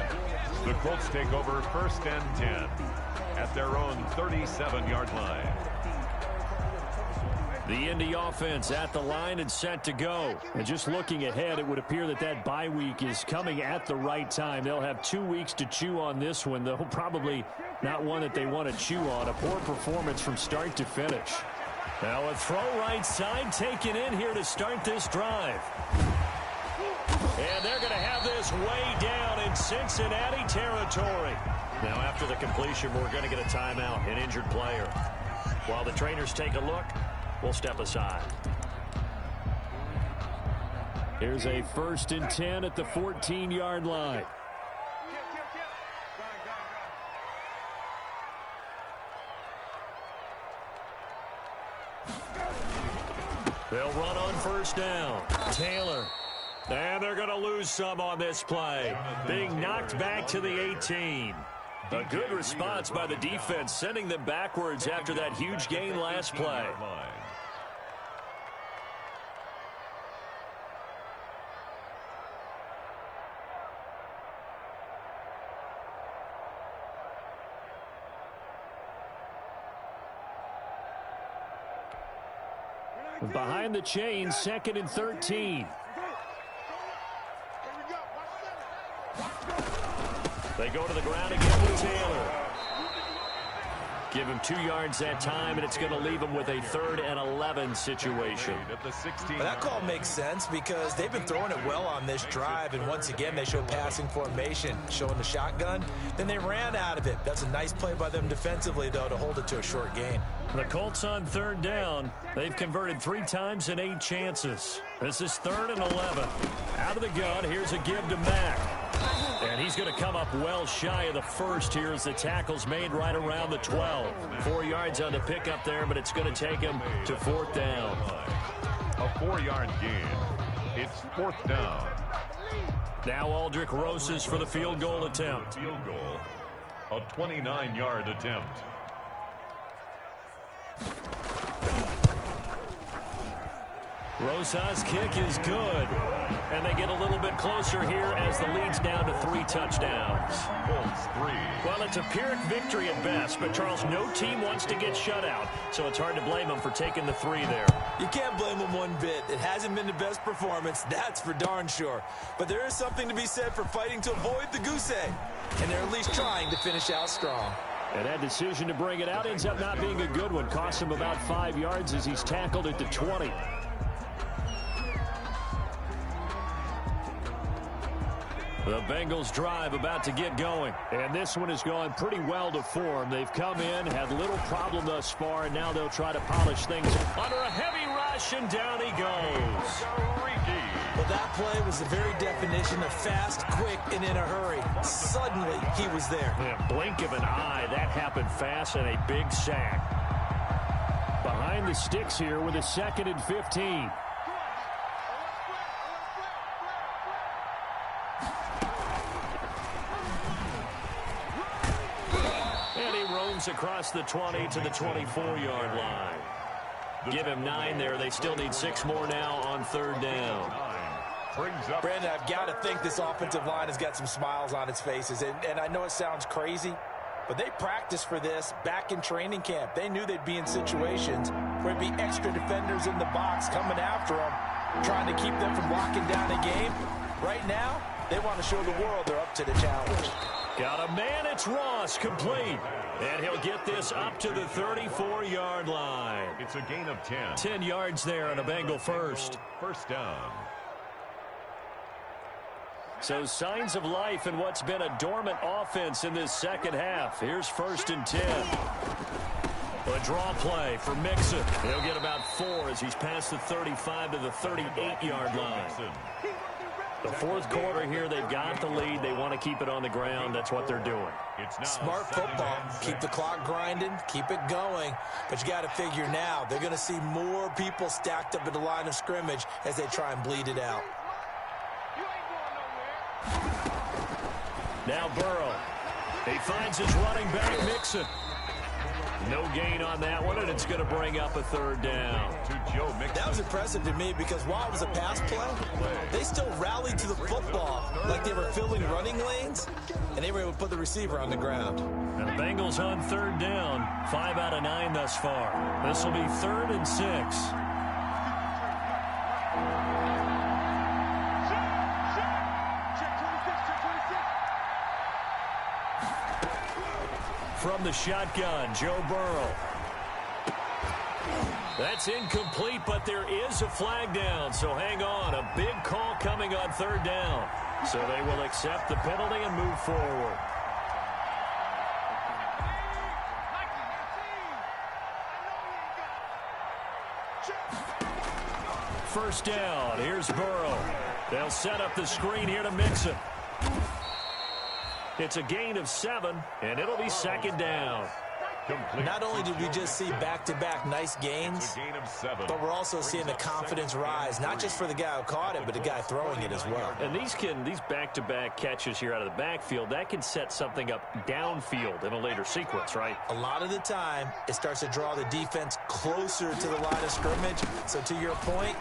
Speaker 3: The Colts take over 1st and 10 at their own 37-yard line.
Speaker 1: The Indy offense at the line and set to go. And just looking ahead, it would appear that that bye week is coming at the right time. They'll have 2 weeks to chew on this one, though probably not one that they want to chew on. A poor performance from start to finish. Now a throw right side taken in here to start this drive. And they're going to have this way down in Cincinnati territory. Now after the completion, we're going to get a timeout, an injured player. While the trainers take a look, we'll step aside. Here's a 1st and 10 at the 14-yard line. They'll run on 1st down. Taylor. And they're going to lose some on this play. Being knocked back to the 18. A good response by the defense, sending them backwards after that huge gain last play. Behind the chain, 2nd and 13. They go to the ground again with Taylor. Give him 2 yards that time, and it's going to leave him with a 3rd and 11 situation.
Speaker 2: But that call makes sense because they've been throwing it well on this drive, and once again they show passing formation, showing the shotgun. Then they ran out of it. That's a nice play by them defensively, though, to hold it to a short gain.
Speaker 1: The Colts on 3rd down. They've converted 3 times in 8 chances. This is 3rd and 11. Out of the gun, here's a give to Mack. And he's going to come up well shy of the first here as the tackle's made right around the 12. 4 yards on the pickup there, but it's going to take him to 4th down.
Speaker 3: A 4-yard gain. It's 4th down.
Speaker 1: Now Aldrick Rosas for the field goal attempt.
Speaker 3: Field goal. A 29-yard attempt.
Speaker 1: Rosas' kick is good. And they get a little bit closer here as the lead's down to 3 touchdowns.
Speaker 3: Colts 3.
Speaker 1: Well, it's a Pyrrhic victory at best, but Charles, no team wants to get shut out, so it's hard to blame them for taking the 3 there.
Speaker 2: You can't blame them one bit. It hasn't been the best performance, that's for darn sure. But there is something to be said for fighting to avoid the goose egg. And they're at least trying to finish out strong.
Speaker 1: And that decision to bring it out ends up not being a good one. Costs him about 5 yards as he's tackled at the 20. The Bengals drive about to get going. And this one has gone pretty well to form. They've come in, had little problem thus far, and now they'll try to polish things under a heavy rush, and down he goes.
Speaker 2: Well, that play was the very definition of fast, quick, and in a hurry. Suddenly, he was there.
Speaker 1: Yeah, blink of an eye. That happened fast, and a big sack. Behind the sticks here with a 2nd and 15. Across the 20 to the 24-yard line. Give him 9 there. They still need 6 more now on 3rd down.
Speaker 2: Brandon, I've got to think this offensive line has got some smiles on its faces. And I know it sounds crazy, but they practiced for this back in training camp. They knew they'd be in situations where there'd be extra defenders in the box coming after them, trying to keep them from locking down a game. Right now, they want to show the world they're up to the challenge.
Speaker 1: Got a man, it's Ross, complete. And he'll get this up to the 34-yard line.
Speaker 3: It's a gain of 10.
Speaker 1: 10 yards there and a Bengal first.
Speaker 3: 1st down.
Speaker 1: So signs of life in what's been a dormant offense in this second half. Here's 1st and 10. A draw play for Mixon. He'll get about 4 as he's past the 35 to the 38-yard line. The 4th quarter here, they've got the lead. They want to keep it on the ground. That's what they're doing.
Speaker 2: Smart football. Keep the clock grinding. Keep it going. But you got to figure now, they're going to see more people stacked up at the line of scrimmage as they try and bleed it out.
Speaker 1: Now Burrow. He finds his running back, Mixon. No gain on that one, and it's going to bring up a 3rd down.
Speaker 3: To Joe Mixon.
Speaker 2: That was impressive to me because while it was a pass play, they still rallied to the football like they were filling running lanes, and they were able to put the receiver on the ground.
Speaker 1: And the Bengals on 3rd down. 5 out of 9 thus far. This will be 3rd and 6. From the shotgun, Joe Burrow. That's incomplete, but there is a flag down, so hang on. A big call coming on 3rd down. So they will accept the penalty and move forward. First down, here's Burrow. They'll set up the screen here to Mixon. It's a gain of 7, and it'll be 2nd down.
Speaker 2: Not only did we just see back-to-back nice gains, but we're also seeing the confidence rise, not just for the guy who caught it, but the guy throwing it as well.
Speaker 1: And these back-to-back catches here out of the backfield, that can set something up downfield in a later sequence, right?
Speaker 2: A lot of the time, it starts to draw the defense closer to the line of scrimmage. So to your point,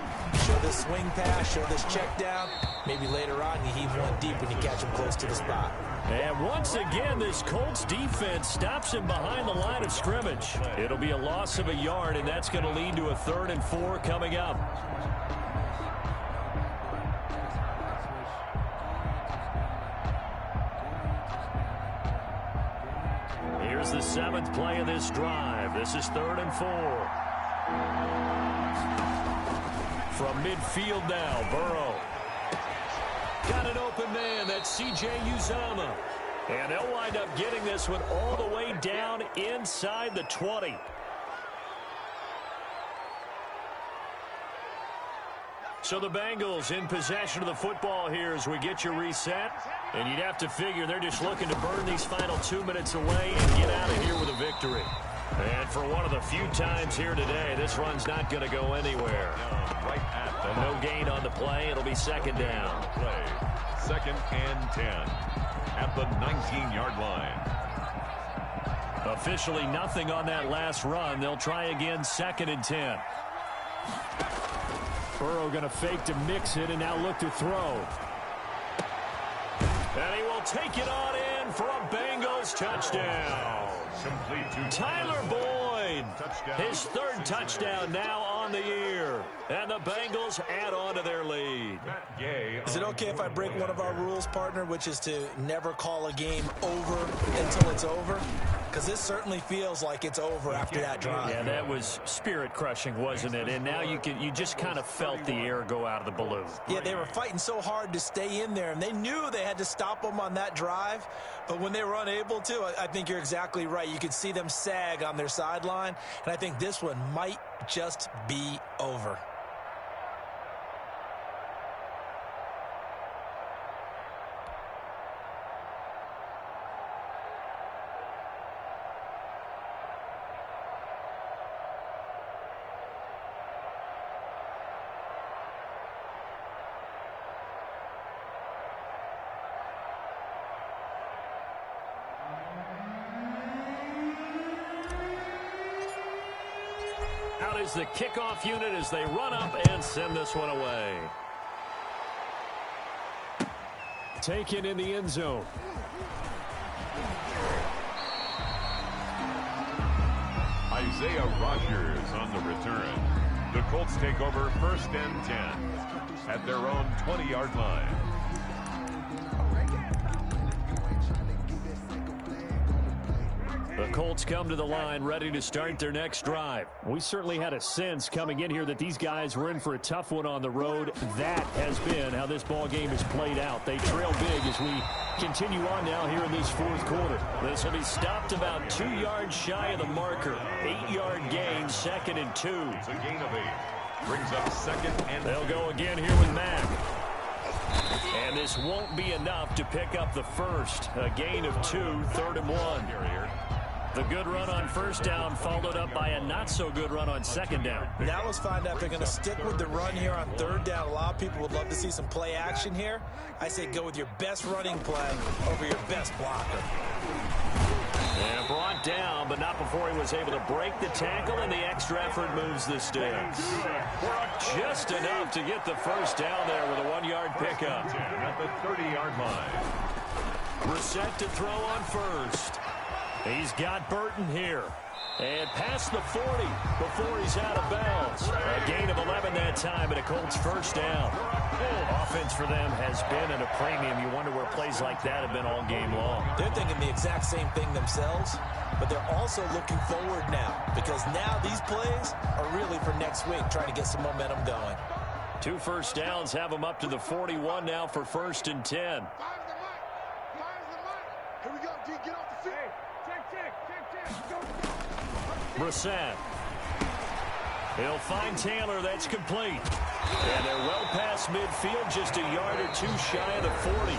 Speaker 2: show this swing pass, show this check down. Maybe later on you heave one deep when you catch him close to the spot.
Speaker 1: And once again, this Colts defense stops him behind the line of scrimmage. It'll be a loss of a yard, and that's going to lead to a 3rd and 4 coming up. Here's It's the 7th play of this drive. This is 3rd and 4. From midfield now, Burrow. Got an open man. That's C.J. Uzomah. And they'll wind up getting this one all the way down inside the 20. So the Bengals in possession of the football here as we get you reset. And you'd have to figure they're just looking to burn these final 2 minutes away and get out of here with a victory. And for one of the few times here today, this run's not going to go anywhere. And no gain on the play. It'll be 2nd down.
Speaker 3: Play. 2nd and 10 at the 19-yard line.
Speaker 1: Officially nothing on that last run. They'll try again 2nd and 10. Burrow going to fake to mix it and now look to throw. And he will take it on in for a Bengals touchdown.
Speaker 3: Complete to
Speaker 1: Tyler Boyd.
Speaker 3: Touchdown.
Speaker 1: His 3rd touchdown now on the year. And the Bengals add on to their lead.
Speaker 3: Matt Gay.
Speaker 2: Is it okay if I break one of our rules, partner, which is to never call a game over until it's over? Because this certainly feels like it's over after that drive.
Speaker 1: Yeah, that was spirit-crushing, wasn't it? And now you just kind of felt the air go out of the balloon.
Speaker 2: Yeah, they were fighting so hard to stay in there, and they knew they had to stop them on that drive. But when they were unable to, I think you're exactly right. You could see them sag on their sideline, and I think this one might just be over.
Speaker 1: Out is the kickoff unit as they run up and send this one away. Taken in the end zone.
Speaker 3: Isaiah Rodgers on the return. The Colts take over 1st and 10 at their own 20-yard line.
Speaker 1: The Colts come to the line ready to start their next drive. We certainly had a sense coming in here that these guys were in for a tough one on the road. That has been how this ball game has played out. They trail big as we continue on now here in this 4th quarter. This will be stopped about 2 yards shy of the marker. 8-yard gain, 2nd and 2.
Speaker 3: It's a gain of 8. Brings up 2nd and
Speaker 1: They'll go again here with Mack. And this won't be enough to pick up the first. A gain of 2, 3rd and 1. The good run on 1st down followed up by a not-so-good run on 2nd down.
Speaker 2: Now let's find out if they're going to stick with the run here on 3rd down. A lot of people would love to see some play action here. I say go with your best running play over your best blocker.
Speaker 1: And brought down, but not before he was able to break the tackle, and the extra effort moves the sticks. Just enough to get the 1st down there with a 1-yard pickup.
Speaker 3: at the 30-yard line.
Speaker 1: Brissett to throw on 1st. He's got Burton here. And past the 40 before he's out of bounds. A gain of 11 that time and a Colts 1st down. Offense for them has been at a premium. You wonder where plays like that have been all game long.
Speaker 2: They're thinking the exact same thing themselves, but they're also looking forward now because now these plays are really for next week, trying to get some momentum going.
Speaker 1: 2 1st downs have them up to the 41 now for 1st and 10.
Speaker 5: Fires the mic. Here we go, D. Get off the field. Check. Go.
Speaker 1: Brissett. He'll find Taylor. That's complete. And they're well past midfield, just a yard or 2 shy of the 40.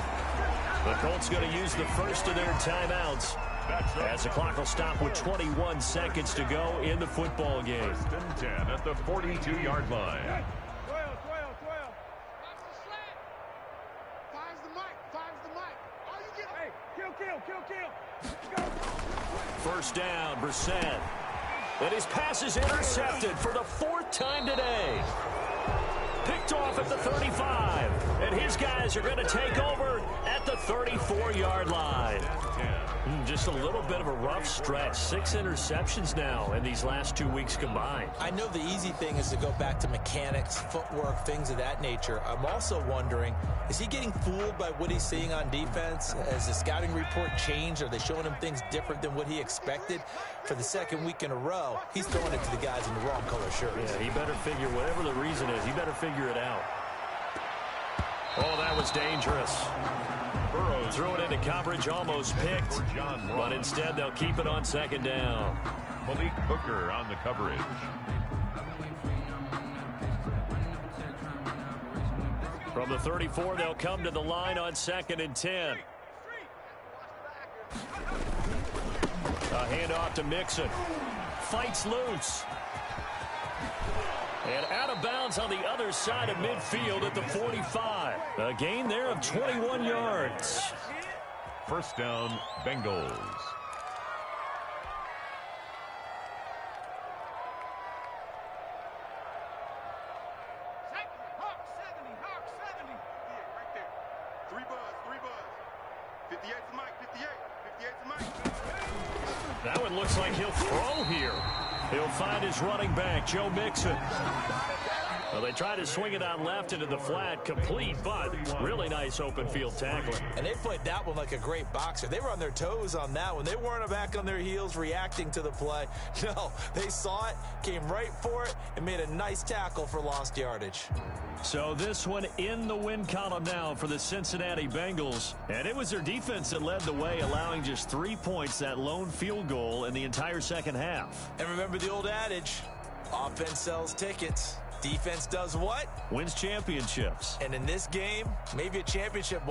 Speaker 1: The Colts going to use the first of their timeouts as the clock will stop with 21 seconds to go in the football game.
Speaker 3: 1st and 10 at the 42-yard line.
Speaker 5: 12. Fires the mic. Oh, you get it. Hey, kill.
Speaker 1: 1st down, Brissett. And his pass is intercepted for the 4th time today. Picked off at the 35. And his guys are going to take over at the 34-yard line. Just a little bit of a rough stretch. 6 interceptions now in these last 2 weeks combined.
Speaker 2: I know the easy thing is to go back to mechanics, footwork, things of that nature. I'm also wondering, is he getting fooled by what he's seeing on defense? Has the scouting report changed? Are they showing him things different than what he expected? For the second week in a row, he's throwing it to the guys in the wrong color shirts.
Speaker 1: Yeah, he better figure, whatever the reason is, he better figure it out. Oh, that was dangerous. Burrows threw it into coverage, almost picked, but instead they'll keep it on second down.
Speaker 3: Malik Hooker on the coverage.
Speaker 1: From the 34, they'll come to the line on 2nd and 10. A handoff to Mixon. Fights loose. And out of bounds on the other side of midfield at the 45. A gain there of 21 yards.
Speaker 3: First down, Bengals.
Speaker 5: Hawk 70, Hawk 70. Yeah, right there. 3 buzz. 58 to Mike, 58 to Mike.
Speaker 1: That one looks like he'll throw here. He'll find his running back, Joe Mixon. Well, they try to swing it out left into the flat, complete, but really nice open field tackling.
Speaker 2: And they played that one like a great boxer. They were on their toes on that one. They weren't back on their heels reacting to the play. No, they saw it, came right for it, and made a nice tackle for lost yardage.
Speaker 1: So this one in the win column now for the Cincinnati Bengals. And it was their defense that led the way, allowing just 3 points, that lone field goal in the entire second half.
Speaker 2: And remember the old adage, offense sells tickets. Defense does what?
Speaker 1: Wins championships.
Speaker 2: And in this game, maybe a championship